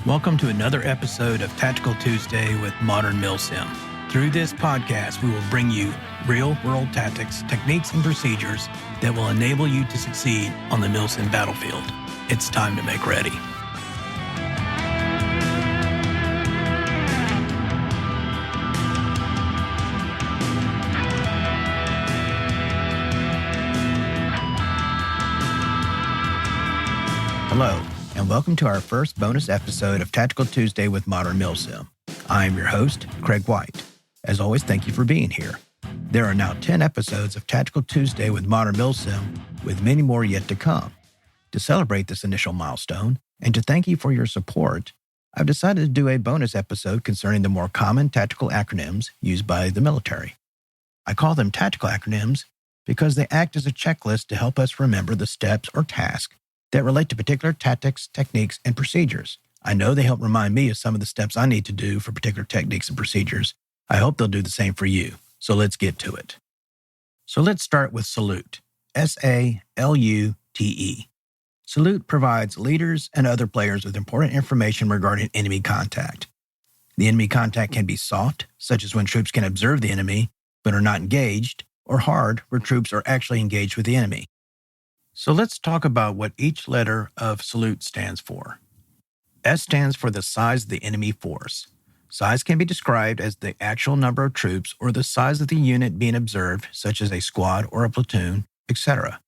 Welcome to another episode of Tactical Tuesday with Modern Milsim. Through this podcast, we will bring you real-world tactics, techniques, and procedures that will enable you to succeed on the MILSIM Battlefield. It's time to make ready. Hello, and welcome to our first bonus episode of Tactical Tuesday with Modern Milsim. I am your host, Craig White. As always, thank you for being here. There are now 10 episodes of Tactical Tuesday with Modern Milsim, with many more yet to come. To celebrate this initial milestone, and to thank you for your support, I've decided to do a bonus episode concerning the more common tactical acronyms used by the military. I call them tactical acronyms because they act as a checklist to help us remember the steps or tasks that relate to particular tactics, techniques, and procedures. I know they help remind me of some of the steps I need to do for particular techniques and procedures. I hope they'll do the same for you. So let's get to it. So let's start with salute. SALUTE. Salute provides leaders and other players with important information regarding enemy contact. The enemy contact can be soft, such as when troops can observe the enemy but are not engaged, or hard, where troops are actually engaged with the enemy. So let's talk about what each letter of salute stands for. S stands for the size of the enemy force. Size can be described as the actual number of troops or the size of the unit being observed, such as a squad or a platoon, etc.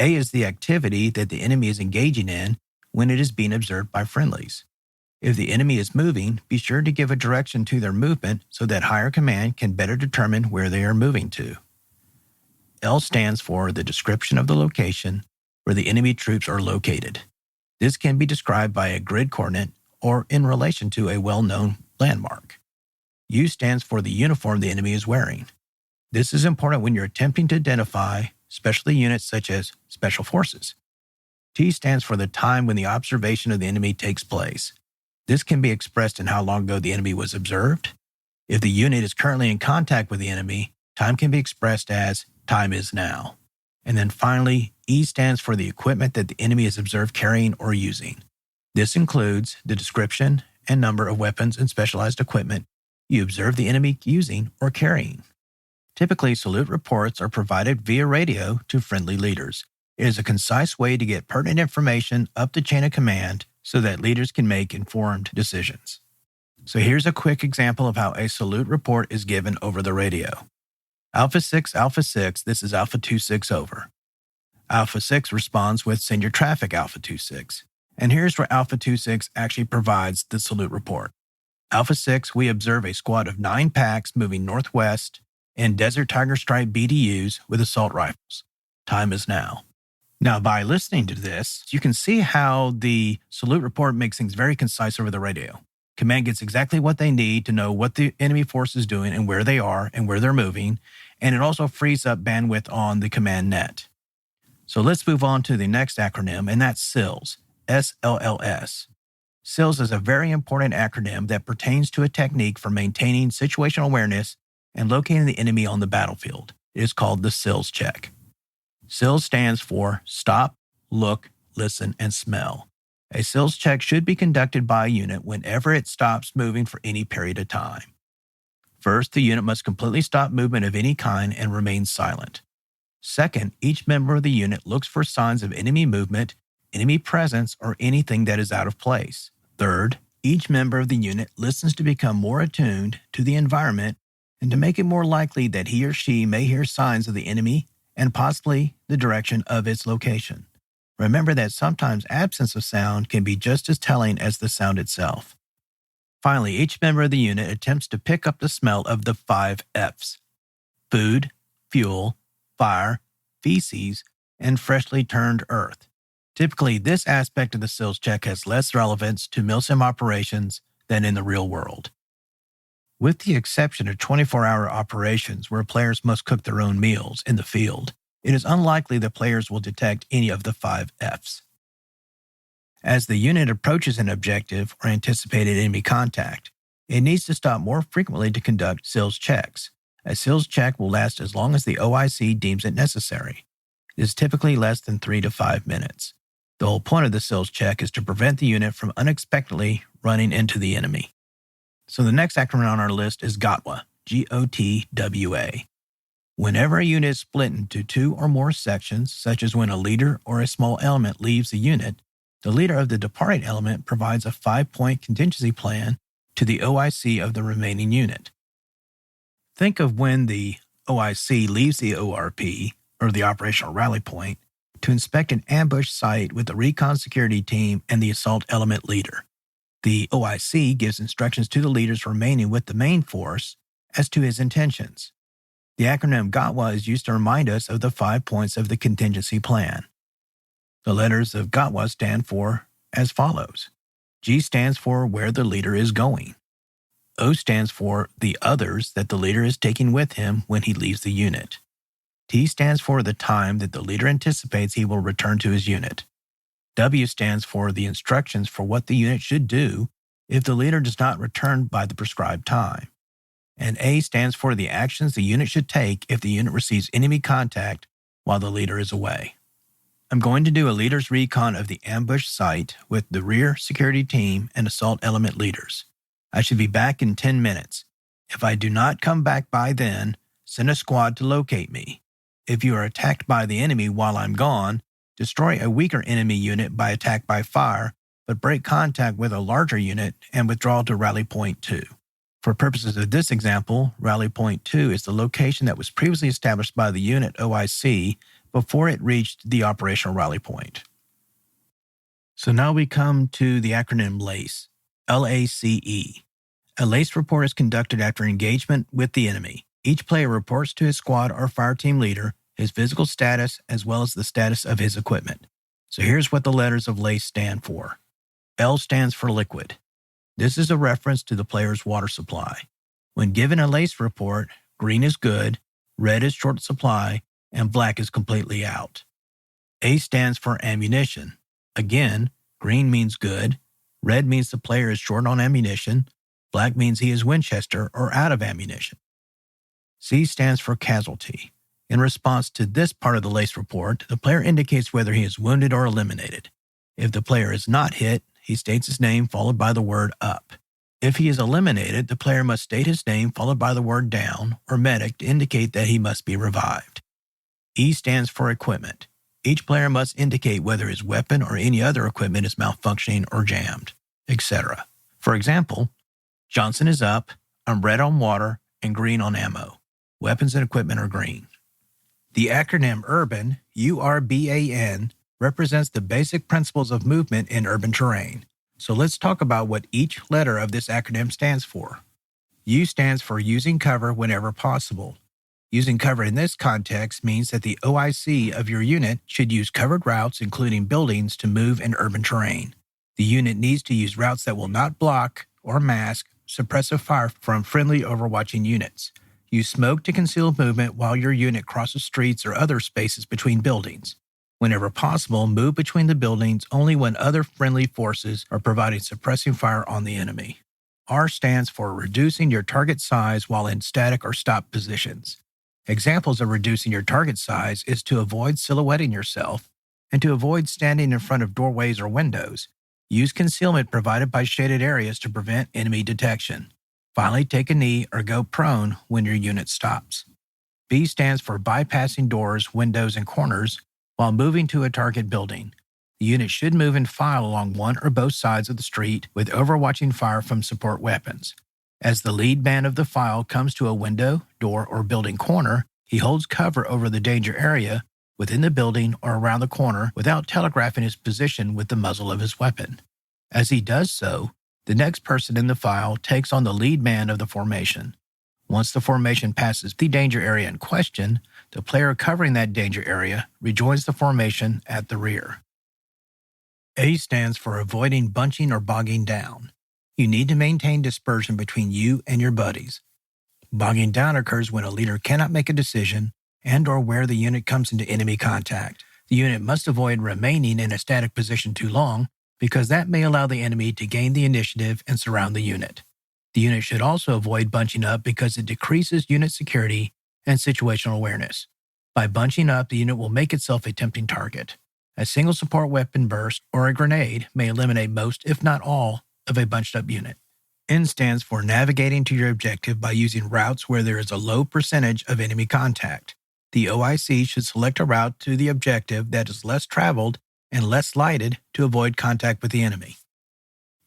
A is the activity that the enemy is engaging in when it is being observed by friendlies. If the enemy is moving, be sure to give a direction to their movement so that higher command can better determine where they are moving to. L stands for the description of the location where the enemy troops are located. This can be described by a grid coordinate or in relation to a well-known landmark. U stands for the uniform the enemy is wearing. This is important when you're attempting to identify specialty units such as special forces. T stands for the time when the observation of the enemy takes place. This can be expressed in how long ago the enemy was observed. If the unit is currently in contact with the enemy, time can be expressed as time is now. And then finally, E stands for the equipment that the enemy is observed carrying or using. This includes the description and number of weapons and specialized equipment you observe the enemy using or carrying. Typically, salute reports are provided via radio to friendly leaders. It is a concise way to get pertinent information up the chain of command so that leaders can make informed decisions. So here's a quick example of how a salute report is given over the radio. Alpha 6, this is Alpha 26 over. Alpha 6 responds with send your traffic Alpha 26. And here's where Alpha 26 actually provides the salute report. Alpha 6, we observe a squad of 9 packs moving northwest in Desert Tiger Stripe BDUs with assault rifles. Time is now. Now, by listening to this, you can see how the salute report makes things very concise over the radio. Command gets exactly what they need to know what the enemy force is doing and where they are and where they're moving, and it also frees up bandwidth on the command net. So let's move on to the next acronym, and that's SLLS, SLLS. SLLS is a very important acronym that pertains to a technique for maintaining situational awareness and locating the enemy on the battlefield. It is called the SLLS Check. SLLS stands for Stop, Look, Listen, and Smell. A SLLS check should be conducted by a unit whenever it stops moving for any period of time. First, the unit must completely stop movement of any kind and remain silent. Second, each member of the unit looks for signs of enemy movement, enemy presence, or anything that is out of place. Third, each member of the unit listens to become more attuned to the environment and to make it more likely that he or she may hear signs of the enemy and possibly the direction of its location. Remember that sometimes absence of sound can be just as telling as the sound itself. Finally, each member of the unit attempts to pick up the smell of the 5 F's: food, fuel, fire, feces, and freshly turned earth. Typically, this aspect of the SLLS check has less relevance to MILSIM operations than in the real world. With the exception of 24-hour operations where players must cook their own meals in the field, it is unlikely that players will detect any of the 5 F's. As the unit approaches an objective or anticipated enemy contact, it needs to stop more frequently to conduct SLLS checks. A SLLS check will last as long as the OIC deems it necessary. It is typically less than 3 to 5 minutes. The whole point of the SLLS check is to prevent the unit from unexpectedly running into the enemy. So the next acronym on our list is GOTWA, G-O-T-W-A. Whenever a unit is split into two or more sections, such as when a leader or a small element leaves the unit, the leader of the departing element provides a 5-point contingency plan to the OIC of the remaining unit. Think of when the OIC leaves the ORP, or the operational rally point, to inspect an ambush site with the recon security team and the assault element leader. The OIC gives instructions to the leaders remaining with the main force as to his intentions. The acronym GOTWA is used to remind us of the 5 points of the contingency plan. The letters of GOTWA stand for as follows. G stands for where the leader is going. O stands for the others that the leader is taking with him when he leaves the unit. T stands for the time that the leader anticipates he will return to his unit. W stands for the instructions for what the unit should do if the leader does not return by the prescribed time. And A stands for the actions the unit should take if the unit receives enemy contact while the leader is away. I'm going to do a leader's recon of the ambush site with the rear security team and assault element leaders. I should be back in 10 minutes. If I do not come back by then, send a squad to locate me. If you are attacked by the enemy while I'm gone, destroy a weaker enemy unit by attack by fire, but break contact with a larger unit and withdraw to Rally Point 2. For purposes of this example, Rally Point 2 is the location that was previously established by the unit OIC before it reached the operational rally point. So now we come to the acronym LACE, L-A-C-E. A LACE report is conducted after engagement with the enemy. Each player reports to his squad or fire team leader his physical status as well as the status of his equipment. So here's what the letters of LACE stand for. L stands for liquid. This is a reference to the player's water supply. When given a LACE report, green is good, red is short supply, and black is completely out. A stands for ammunition. Again, green means good, red means the player is short on ammunition, black means he is Winchester or out of ammunition. C stands for casualty. In response to this part of the LACE report, the player indicates whether he is wounded or eliminated. If the player is not hit, he states his name followed by the word up. If he is eliminated, the player must state his name followed by the word down or medic to indicate that he must be revived. E stands for equipment. Each player must indicate whether his weapon or any other equipment is malfunctioning or jammed, etc. For example, Johnson is up, I'm red on water, and green on ammo. Weapons and equipment are green. The acronym URBAN, U-R-B-A-N, represents the basic principles of movement in urban terrain. So let's talk about what each letter of this acronym stands for. U stands for using cover whenever possible. Using cover in this context means that the OIC of your unit should use covered routes, including buildings, to move in urban terrain. The unit needs to use routes that will not block or mask suppressive fire from friendly overwatching units. Use smoke to conceal movement while your unit crosses streets or other spaces between buildings. Whenever possible, move between the buildings only when other friendly forces are providing suppressing fire on the enemy. R stands for reducing your target size while in static or stop positions. Examples of reducing your target size is to avoid silhouetting yourself and to avoid standing in front of doorways or windows. Use concealment provided by shaded areas to prevent enemy detection. Finally, take a knee or go prone when your unit stops. B stands for bypassing doors, windows, and corners while moving to a target building. The unit should move in file along one or both sides of the street with overwatching fire from support weapons. As the lead man of the file comes to a window, door, or building corner, he holds cover over the danger area within the building or around the corner without telegraphing his position with the muzzle of his weapon. As he does so, the next person in the file takes on the lead man of the formation. Once the formation passes the danger area in question, the player covering that danger area rejoins the formation at the rear. A stands for avoiding bunching or bogging down. You need to maintain dispersion between you and your buddies. Bogging down occurs when a leader cannot make a decision and/or where the unit comes into enemy contact. The unit must avoid remaining in a static position too long because that may allow the enemy to gain the initiative and surround the unit. The unit should also avoid bunching up because it decreases unit security and situational awareness. By bunching up, the unit will make itself a tempting target. A single support weapon burst or a grenade may eliminate most, if not all, of a bunched-up unit. N stands for navigating to your objective by using routes where there is a low percentage of enemy contact. The OIC should select a route to the objective that is less traveled and less lighted to avoid contact with the enemy.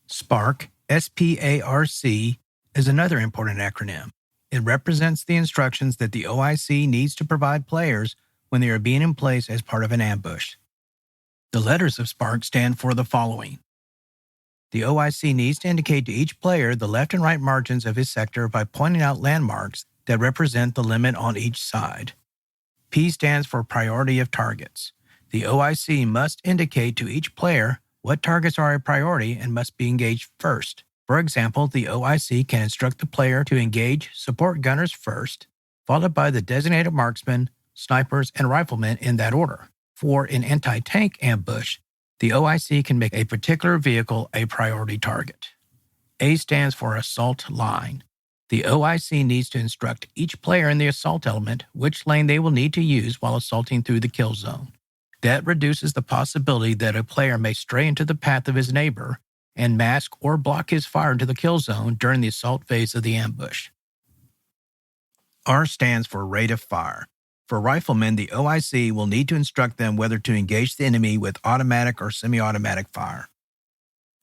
SPARC, SPARC, is another important acronym. It represents the instructions that the OIC needs to provide players when they are being in place as part of an ambush. The letters of SPARC stand for the following. The OIC needs to indicate to each player the left and right margins of his sector by pointing out landmarks that represent the limit on each side. P stands for priority of targets. The OIC must indicate to each player what targets are a priority and must be engaged first. For example, the OIC can instruct the player to engage support gunners first, followed by the designated marksmen, snipers, and riflemen in that order. For an anti-tank ambush, the OIC can make a particular vehicle a priority target. A stands for assault line. The OIC needs to instruct each player in the assault element which lane they will need to use while assaulting through the kill zone. That reduces the possibility that a player may stray into the path of his neighbor and mask or block his fire into the kill zone during the assault phase of the ambush. R stands for rate of fire. For riflemen, the OIC will need to instruct them whether to engage the enemy with automatic or semi-automatic fire.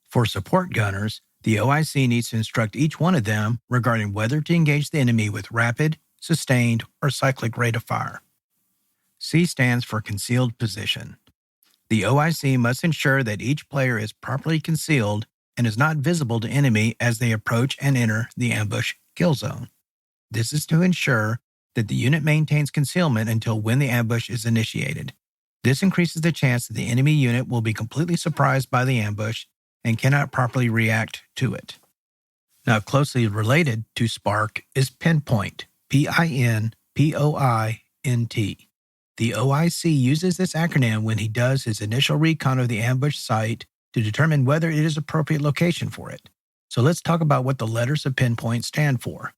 For support gunners, the OIC needs to instruct each one of them regarding whether to engage the enemy with rapid, sustained, or cyclic rate of fire. C stands for concealed position. The OIC must ensure that each player is properly concealed and is not visible to enemy as they approach and enter the ambush kill zone. This is to ensure that the unit maintains concealment until when the ambush is initiated. This increases the chance that the enemy unit will be completely surprised by the ambush and cannot properly react to it. Now, closely related to SPARC is PINPOINT, PINPOINT. The OIC uses this acronym when he does his initial recon of the ambush site to determine whether it is appropriate location for it. So let's talk about what the letters of PINPOINT stand for.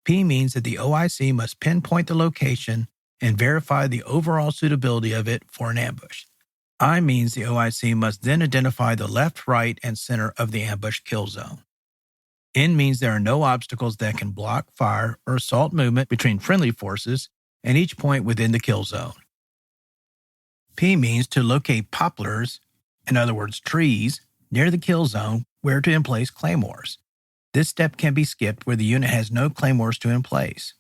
P means that the OIC must pinpoint the location and verify the overall suitability of it for an ambush. I means the OIC must then identify the left, right, and center of the ambush kill zone. N means there are no obstacles that can block fire or assault movement between friendly forces and each point within the kill zone. P means to locate poplars, in other words trees, near the kill zone where to emplace claymores. This step can be skipped where the unit has no claymores to emplace.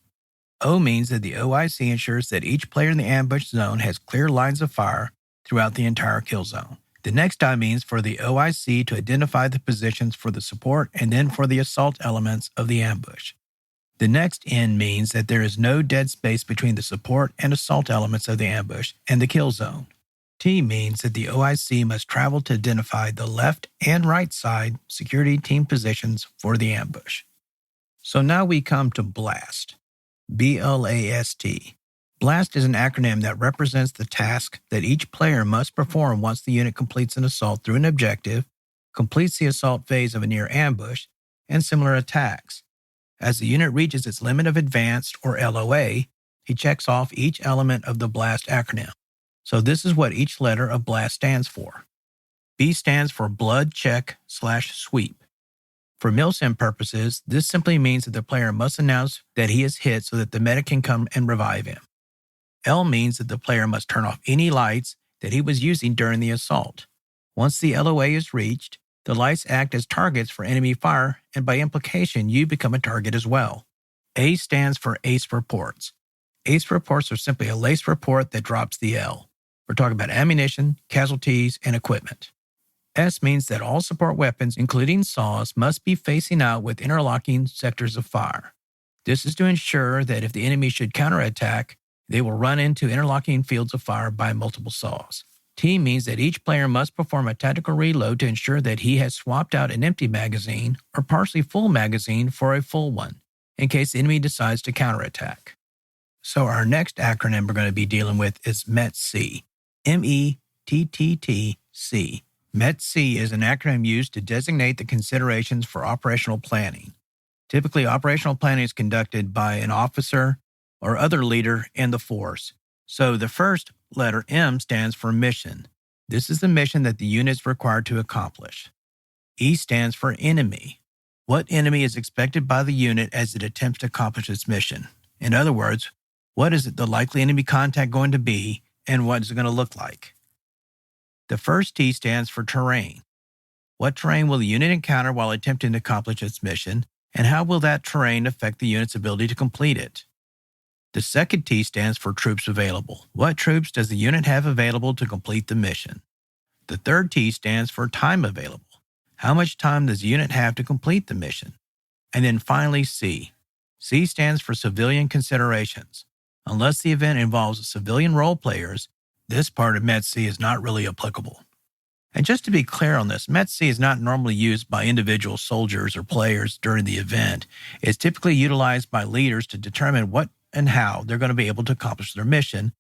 O means that the OIC ensures that each player in the ambush zone has clear lines of fire throughout the entire kill zone. The next I means for the OIC to identify the positions for the support and then for the assault elements of the ambush. The next N means that there is no dead space between the support and assault elements of the ambush and the kill zone. T means that the OIC must travel to identify the left and right side security team positions for the ambush. So now we come to BLAST. BLAST. BLAST is an acronym that represents the task that each player must perform once the unit completes an assault through an objective, completes the assault phase of a near ambush, and similar attacks. As the unit reaches its limit of advanced, or LOA, he checks off each element of the BLAST acronym. So this is what each letter of BLAST stands for. B stands for Blood Check/Sweep. For MILSIM purposes, this simply means that the player must announce that he is hit so that the medic can come and revive him. L means that the player must turn off any lights that he was using during the assault. Once the LOA is reached, the lights act as targets for enemy fire, and by implication, you become a target as well. A stands for ACE reports. ACE reports are simply a lace report that drops the L. We're talking about ammunition, casualties, and equipment. S means that all support weapons, including saws, must be facing out with interlocking sectors of fire. This is to ensure that if the enemy should counterattack, they will run into interlocking fields of fire by multiple saws. T means that each player must perform a tactical reload to ensure that he has swapped out an empty magazine or partially full magazine for a full one, in case the enemy decides to counterattack. So our next acronym we're going to be dealing with is METT-TC. METT-TC. METT-TC is an acronym used to designate the considerations for operational planning. Typically, operational planning is conducted by an officer or other leader in the force. So the first letter M stands for mission. This is the mission that the unit is required to accomplish. E stands for enemy. What enemy is expected by the unit as it attempts to accomplish its mission? In other words, what is the likely enemy contact going to be, and what is it going to look like? The first T stands for terrain. What terrain will the unit encounter while attempting to accomplish its mission, and how will that terrain affect the unit's ability to complete it? The second T stands for troops available. What troops does the unit have available to complete the mission? The third T stands for time available. How much time does the unit have to complete the mission? And then finally, C. C stands for civilian considerations. Unless the event involves civilian role players, this part of METT-TC is not really applicable. And just to be clear on this, METT-TC is not normally used by individual soldiers or players during the event. It's typically utilized by leaders to determine what and how they're going to be able to accomplish their mission.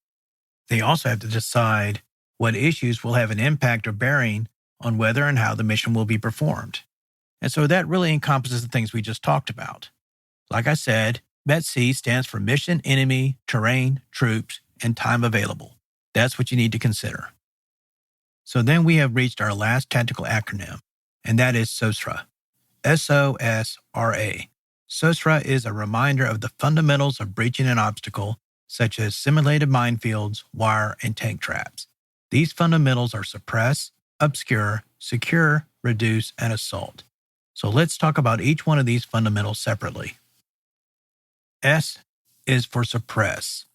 They also have to decide what issues will have an impact or bearing on whether and how the mission will be performed. And so that really encompasses the things we just talked about. Like I said, METT-TC stands for mission, enemy, terrain, troops, and time available. That's what you need to consider. So then we have reached our last tactical acronym, and that is SOSRA. SOSRA. SOSRA is a reminder of the fundamentals of breaching an obstacle, such as simulated minefields, wire, and tank traps. These fundamentals are suppress, obscure, secure, reduce, and assault. So let's talk about each one of these fundamentals separately. S is for suppress.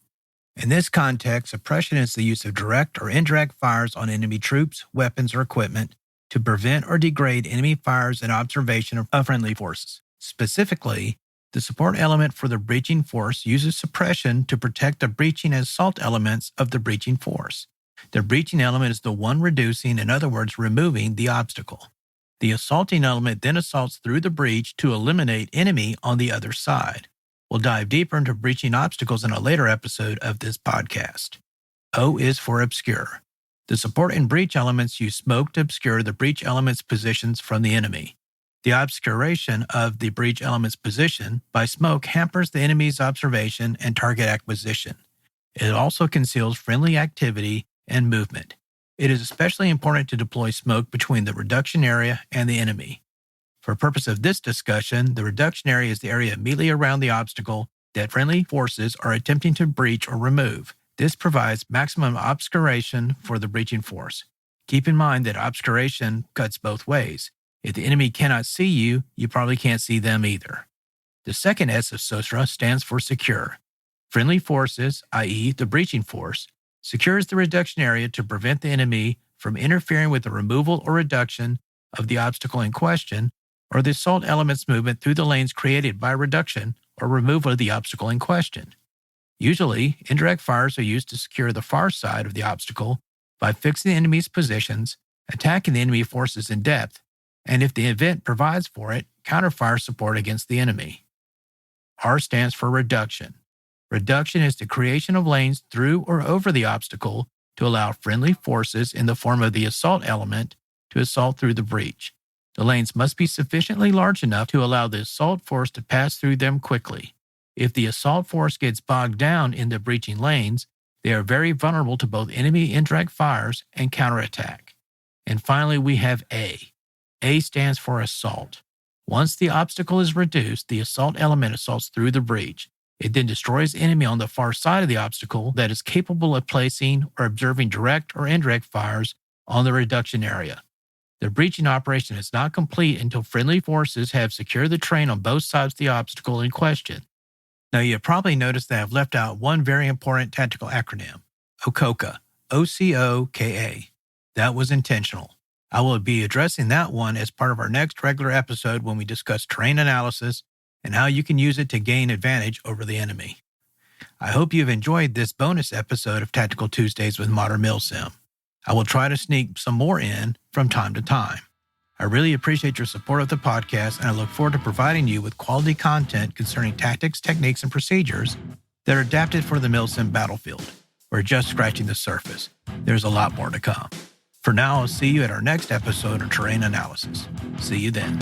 In this context, suppression is the use of direct or indirect fires on enemy troops, weapons, or equipment to prevent or degrade enemy fires and observation of friendly forces. Specifically, the support element for the breaching force uses suppression to protect the breaching and assault elements of the breaching force. The breaching element is the one reducing, in other words, removing the obstacle. The assaulting element then assaults through the breach to eliminate enemy on the other side. We'll dive deeper into breaching obstacles in a later episode of this podcast. O is for obscure. The support and breach elements use smoke to obscure the breach element's positions from the enemy. The obscuration of the breach element's position by smoke hampers the enemy's observation and target acquisition. It also conceals friendly activity and movement. It is especially important to deploy smoke between the reduction area and the enemy. For purpose of this discussion, the reduction area is the area immediately around the obstacle that friendly forces are attempting to breach or remove. This provides maximum obscuration for the breaching force. Keep in mind that obscuration cuts both ways. If the enemy cannot see you, you probably can't see them either. The second S of SOSRA stands for secure. Friendly forces, i.e. the breaching force, secures the reduction area to prevent the enemy from interfering with the removal or reduction of the obstacle in question or the assault element's movement through the lanes created by reduction or removal of the obstacle in question. Usually, indirect fires are used to secure the far side of the obstacle by fixing the enemy's positions, attacking the enemy forces in depth, and if the event provides for it, counterfire support against the enemy. R stands for reduction. Reduction is the creation of lanes through or over the obstacle to allow friendly forces in the form of the assault element to assault through the breach. The lanes must be sufficiently large enough to allow the assault force to pass through them quickly. If the assault force gets bogged down in the breaching lanes, they are very vulnerable to both enemy indirect fires and counterattack. And finally, we have A. A stands for assault. Once the obstacle is reduced, the assault element assaults through the breach. It then destroys the enemy on the far side of the obstacle that is capable of placing or observing direct or indirect fires on the reduction area. The breaching operation is not complete until friendly forces have secured the terrain on both sides of the obstacle in question. Now, you have probably noticed that I've left out one very important tactical acronym, OCOKA, O-C-O-K-A. That was intentional. I will be addressing that one as part of our next regular episode when we discuss terrain analysis and how you can use it to gain advantage over the enemy. I hope you've enjoyed this bonus episode of Tactical Tuesdays with Modern Milsim. I will try to sneak some more in from time to time. I really appreciate your support of the podcast, and I look forward to providing you with quality content concerning tactics, techniques, and procedures that are adapted for the MILSIM Battlefield. We're just scratching the surface. There's a lot more to come. For now, I'll see you at our next episode of Terrain Analysis. See you then.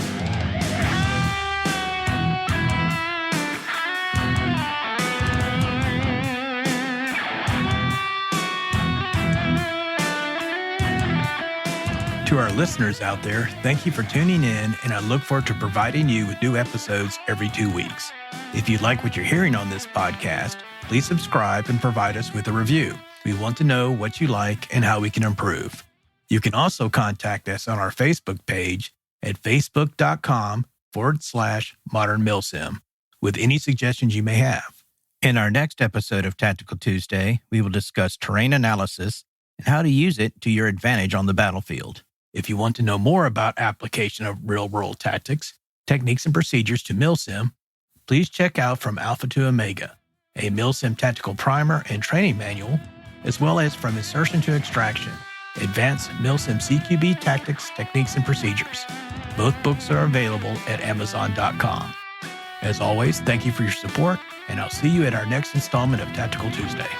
To our listeners out there, thank you for tuning in, and I look forward to providing you with new episodes every 2 weeks. If you like what you're hearing on this podcast, please subscribe and provide us with a review. We want to know what you like and how we can improve. You can also contact us on our Facebook page at facebook.com/Modern Milsim with any suggestions you may have. In our next episode of Tactical Tuesday, we will discuss terrain analysis and how to use it to your advantage on the battlefield. If you want to know more about application of real-world tactics, techniques, and procedures to MILSIM, please check out From Alpha to Omega, a MILSIM tactical primer and training manual, as well as From Insertion to Extraction, Advanced MILSIM CQB Tactics, Techniques, and Procedures. Both books are available at Amazon.com. As always, thank you for your support, and I'll see you at our next installment of Tactical Tuesday.